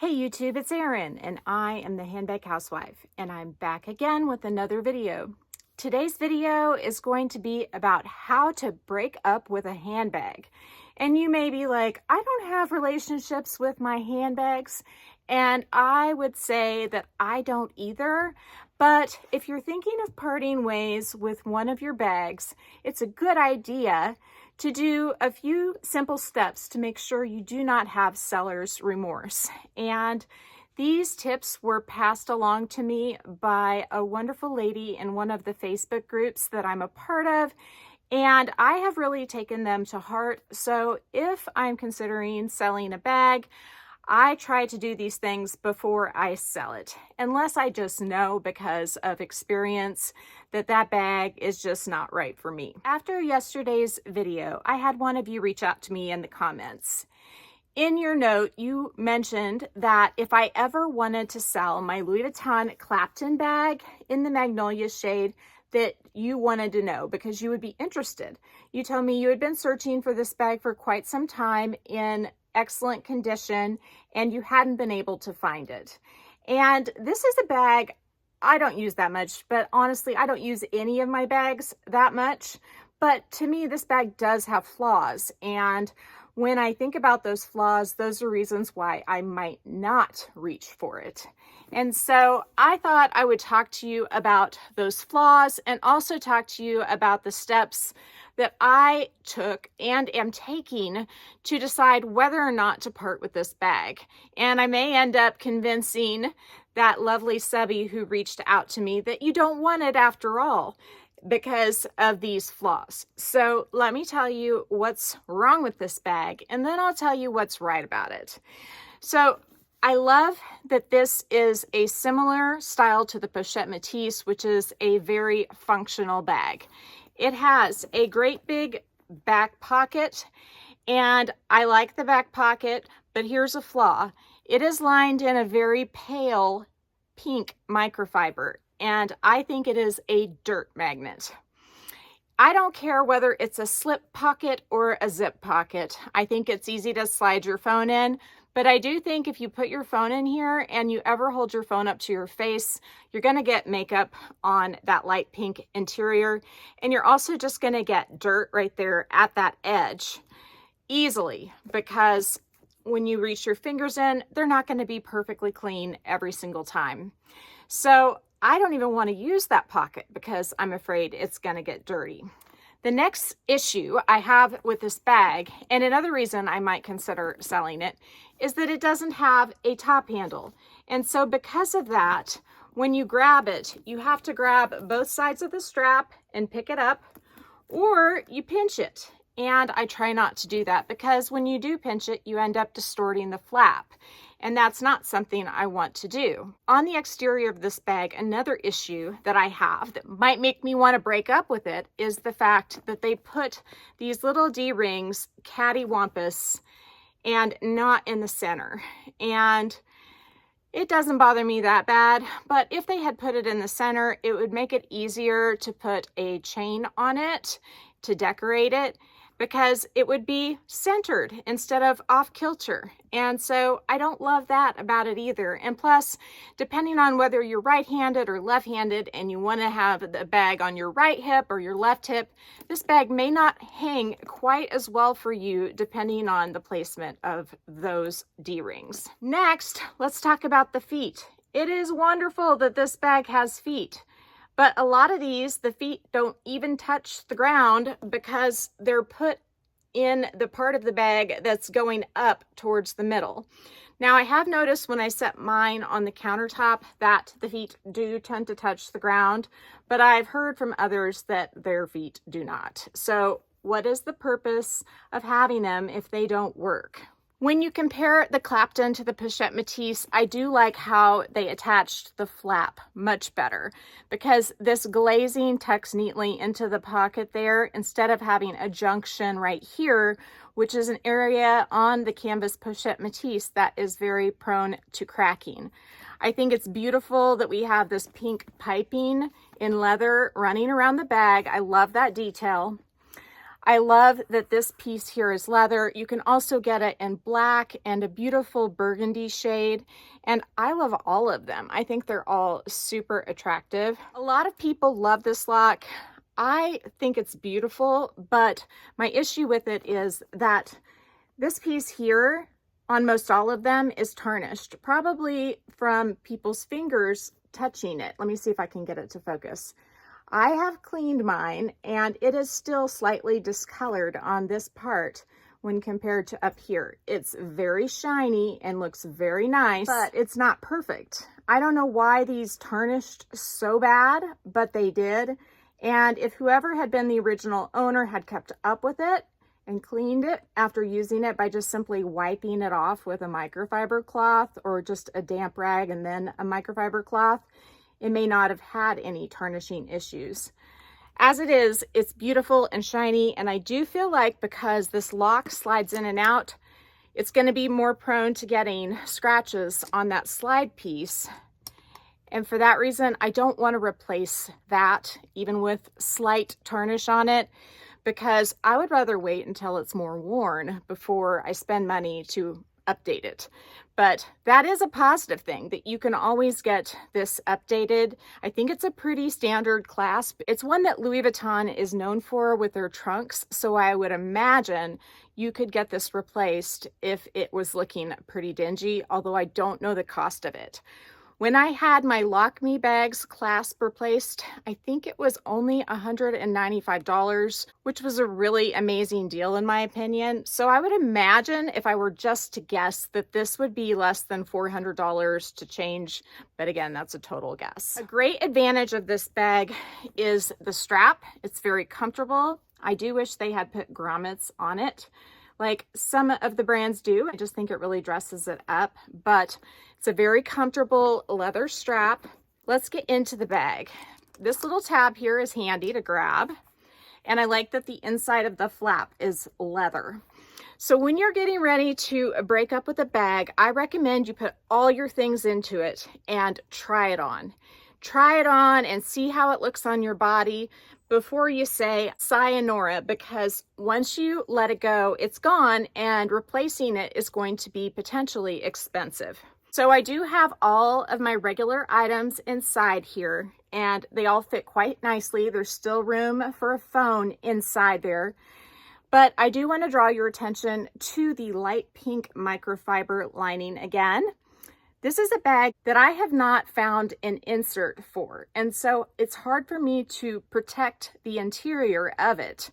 Hey YouTube, it's Erin and I am the Handbag Housewife and I'm back again with another video. Today's video is going to be about how to break up with a handbag. And you may be like, I don't have relationships with my handbags, and I would say that I don't either. But if you're thinking of parting ways with one of your bags, it's a good idea to do a few simple steps to make sure you do not have seller's remorse. And these tips were passed along to me by a wonderful lady in one of the Facebook groups that I'm a part of, and I have really taken them to heart. So if I'm considering selling a bag, I try to do these things before I sell it, unless I just know because of experience that that bag is just not right for me. After yesterday's video, I had one of you reach out to me in the comments. In your note, you mentioned that if I ever wanted to sell my Louis Vuitton Clapton bag in the Magnolia shade, that you wanted to know because you would be interested. You told me you had been searching for this bag for quite some time in excellent condition and you hadn't been able to find it. And this is a bag I don't use that much, but honestly, I don't use any of my bags that much. But to me, this bag does have flaws. And when I think about those flaws, those are reasons why I might not reach for it. And so I thought I would talk to you about those flaws and also talk to you about the steps that I took and am taking to decide whether or not to part with this bag. And I may end up convincing that lovely subby who reached out to me that you don't want it after all because of these flaws. So let me tell you what's wrong with this bag, and then I'll tell you what's right about it. So I love that this is a similar style to the Pochette Métis, which is a very functional bag. It has a great big back pocket, and I like the back pocket, but here's a flaw. It is lined in a very pale pink microfiber, and I think it is a dirt magnet. I don't care whether it's a slip pocket or a zip pocket. I think it's easy to slide your phone in, but I do think if you put your phone in here and you ever hold your phone up to your face, you're gonna get makeup on that light pink interior, and you're also just gonna get dirt right there at that edge easily, because when you reach your fingers in, they're not gonna be perfectly clean every single time. So I don't even want to use that pocket because I'm afraid it's going to get dirty. The next issue I have with this bag, and another reason I might consider selling it, is that it doesn't have a top handle. And so because of that, when you grab it, you have to grab both sides of the strap and pick it up, or you pinch it. And I try not to do that because when you do pinch it, you end up distorting the flap. And that's not something I want to do. On the exterior of this bag, another issue that I have that might make me want to break up with it is the fact that they put these little D-rings cattywampus and not in the center. And it doesn't bother me that bad, but if they had put it in the center, it would make it easier to put a chain on it to decorate it, because it would be centered instead of off kilter. And so I don't love that about it either. And plus, depending on whether you're right-handed or left-handed and you want to have the bag on your right hip or your left hip, this bag may not hang quite as well for you depending on the placement of those D-rings. Next, let's talk about the feet. It is wonderful that this bag has feet. But a lot of these, the feet don't even touch the ground because they're put in the part of the bag that's going up towards the middle. Now, I have noticed when I set mine on the countertop that the feet do tend to touch the ground, but I've heard from others that their feet do not. So what is the purpose of having them if they don't work? When you compare the Clapton to the Pochette Métis, I do like how they attached the flap much better because this glazing tucks neatly into the pocket there instead of having a junction right here, which is an area on the canvas Pochette Métis that is very prone to cracking. I think it's beautiful that we have this pink piping in leather running around the bag. I love that detail. I love that this piece here is leather. You can also get it in black and a beautiful burgundy shade. And I love all of them. I think they're all super attractive. A lot of people love this lock. I think it's beautiful, but my issue with it is that this piece here on most all of them is tarnished, probably from people's fingers touching it. Let me see if I can get it to focus. I have cleaned mine and it is still slightly discolored on this part when compared to up here. It's very shiny and looks very nice, but it's not perfect. I don't know why these tarnished so bad, but they did. And if whoever had been the original owner had kept up with it and cleaned it after using it by just simply wiping it off with a microfiber cloth or just a damp rag and then a microfiber cloth, it may not have had any tarnishing issues. As it is, it's beautiful and shiny, and I do feel like because this lock slides in and out, it's going to be more prone to getting scratches on that slide piece. And for that reason, I don't want to replace that, even with slight tarnish on it, because I would rather wait until it's more worn before I spend money to update it. But that is a positive thing, that you can always get this updated. I think it's a pretty standard clasp. It's one that Louis Vuitton is known for with their trunks, so I would imagine you could get this replaced if it was looking pretty dingy, although I don't know the cost of it. When I had my Lock Me Bags clasp replaced, I think it was only $195, which was a really amazing deal in my opinion. So I would imagine, if I were just to guess, that this would be less than $400 to change. But again, that's a total guess. A great advantage of this bag is the strap. It's very comfortable. I do wish they had put grommets on it, like some of the brands do. I just think it really dresses it up, but it's a very comfortable leather strap. Let's get into the bag. This little tab here is handy to grab, and I like that the inside of the flap is leather. So when you're getting ready to break up with a bag, I recommend you put all your things into it and try it on. Try it on and see how it looks on your body before you say sayonara, because once you let it go, it's gone, and replacing it is going to be potentially expensive. So I do have all of my regular items inside here, and they all fit quite nicely. There's still room for a phone inside there. But I do want to draw your attention to the light pink microfiber lining again. This is a bag that I have not found an insert for, and so it's hard for me to protect the interior of it.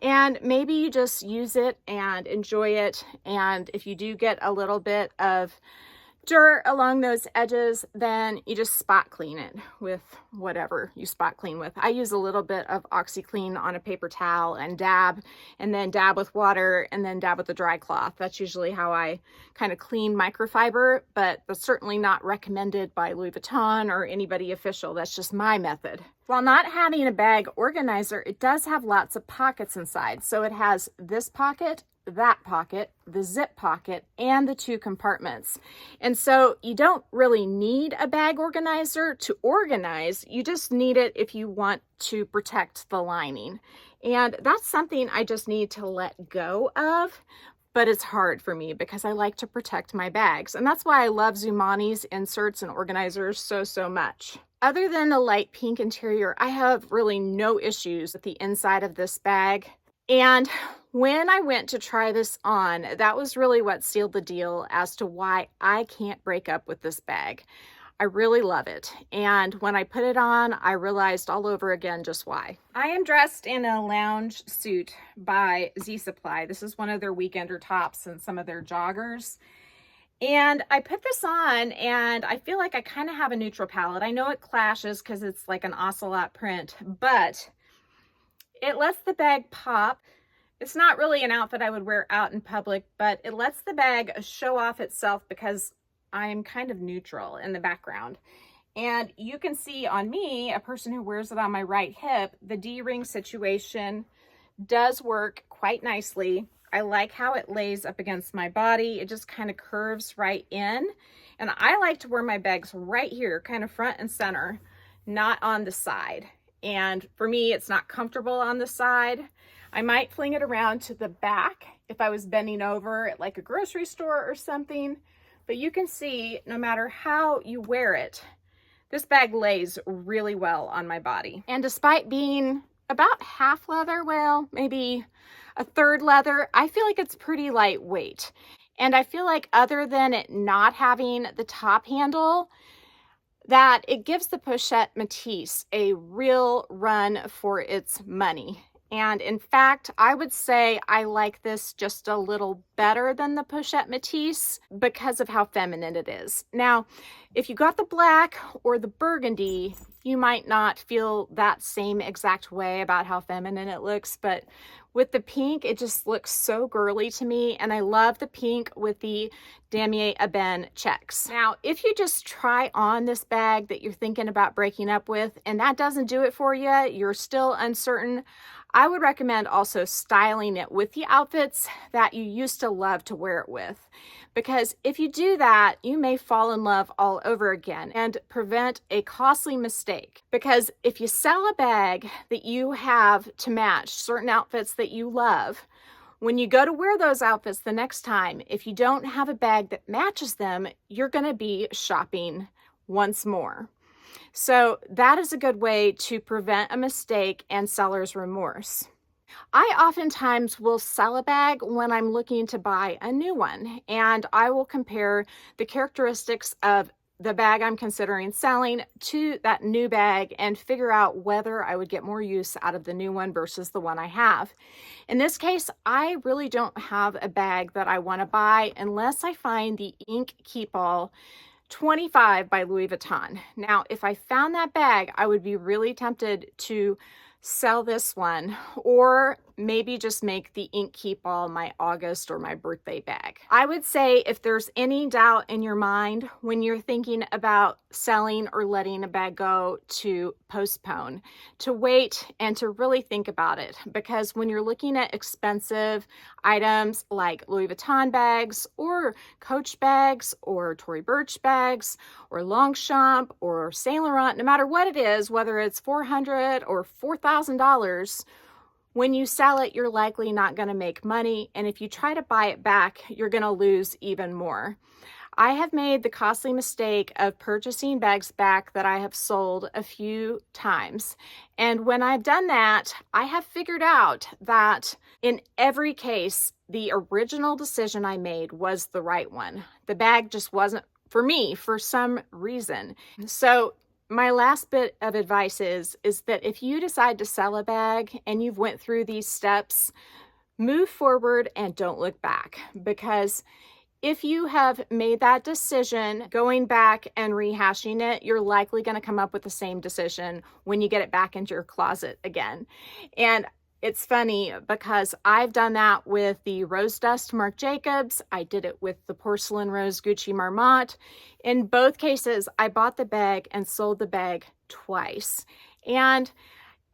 And maybe you just use it and enjoy it, and if you do get a little bit of dirt along those edges, then you just spot clean it with whatever you spot clean with. I use a little bit of OxyClean on a paper towel and then dab with water, and then dab with a dry cloth. That's usually how I kind of clean microfiber, but that's certainly not recommended by Louis Vuitton or anybody official. That's just my method. While not having a bag organizer, it does have lots of pockets inside. So it has this pocket, that pocket, the zip pocket, and the 2 compartments. And so you don't really need a bag organizer to organize. You just need it if you want to protect the lining. And that's something I just need to let go of, but it's hard for me because I like to protect my bags. And that's why I love Zumani's inserts and organizers so much. Other than the light pink interior, I have really no issues with the inside of this bag. And when I went to try this on, that was really what sealed the deal as to why I can't break up with this bag. I really love it. And when I put it on, I realized all over again just why. I am dressed in a lounge suit by Z Supply. This is one of their weekender tops and some of their joggers. And I put this on and I feel like I kind of have a neutral palette. I know it clashes because it's like an ocelot print, but it lets the bag pop. It's not really an outfit I would wear out in public, but it lets the bag show off itself because I'm kind of neutral in the background. And you can see on me, a person who wears it on my right hip, the D-ring situation does work quite nicely. I like how it lays up against my body. It just kind of curves right in. And I like to wear my bags right here, kind of front and center, not on the side. And for me, it's not comfortable on the side. I might fling it around to the back if I was bending over at like a grocery store or something. But you can see, no matter how you wear it, this bag lays really well on my body. And despite being about half leather, well, maybe a third leather, I feel like it's pretty lightweight. And I feel like other than it not having the top handle, that it gives the Pochette Métis a real run for its money. And in fact, I would say I like this just a little better than the Pochette Métis because of how feminine it is. Now, if you got the black or the burgundy, you might not feel that same exact way about how feminine it looks, but with the pink, it just looks so girly to me, and I love the pink with the damier ebene checks. Now, if you just try on this bag that you're thinking about breaking up with, and that doesn't do it for you, you're still uncertain, I would recommend also styling it with the outfits that you used to love to wear it with. Because if you do that, you may fall in love all over again and prevent a costly mistake. Because if you sell a bag that you have to match certain outfits that you love, when you go to wear those outfits the next time, if you don't have a bag that matches them, you're going to be shopping once more. So that is a good way to prevent a mistake and seller's remorse. I oftentimes will sell a bag when I'm looking to buy a new one, and I will compare the characteristics of the bag I'm considering selling to that new bag and figure out whether I would get more use out of the new one versus the one I have. In this case, I really don't have a bag that I want to buy unless I find the Ink Keepall 25 by Louis Vuitton. Now, if I found that bag, I would be really tempted to sell this one, or maybe just make the Ink Keepall my August or my birthday bag. I would say if there's any doubt in your mind when you're thinking about selling or letting a bag go, to postpone, to wait, and to really think about it. Because when you're looking at expensive items like Louis Vuitton bags or Coach bags or Tory Burch bags or Longchamp or Saint Laurent, no matter what it is, whether it's $400 or $4,000, when you sell it, you're likely not going to make money. And if you try to buy it back, you're going to lose even more. I have made the costly mistake of purchasing bags back that I have sold a few times. And when I've done that, I have figured out that in every case, the original decision I made was the right one. The bag just wasn't for me for some reason. So my last bit of advice is that if you decide to sell a bag and you've went through these steps, move forward and don't look back. Because if you have made that decision, going back and rehashing it, you're likely going to come up with the same decision when you get it back into your closet again. And it's funny because I've done that with the Rose Dust Marc Jacobs. I did it with the Porcelain Rose Gucci Marmont. In both cases, I bought the bag and sold the bag twice. And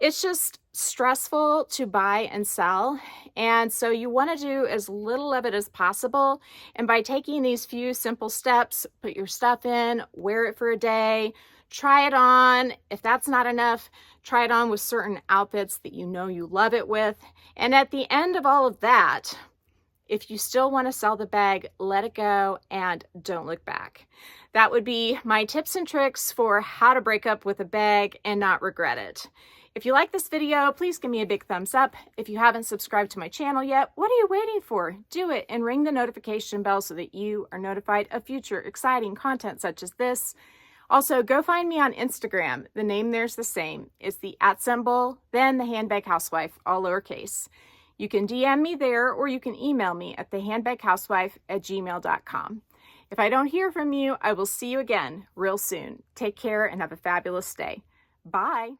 it's just stressful to buy and sell. And so you want to do as little of it as possible. And by taking these few simple steps, put your stuff in, wear it for a day, try it on. If that's not enough, try it on with certain outfits that you know you love it with. And at the end of all of that, if you still want to sell the bag, let it go and don't look back. That would be my tips and tricks for how to break up with a bag and not regret it. If you like this video, please give me a big thumbs up. If you haven't subscribed to my channel yet, what are you waiting for? Do it and ring the notification bell so that you are notified of future exciting content such as this. Also, go find me on Instagram. The name there's the same. It's the @ then the Handbag Housewife, all lowercase. You can DM me there, or you can email me at thehandbaghousewife@gmail.com. If I don't hear from you, I will see you again real soon. Take care and have a fabulous day. Bye.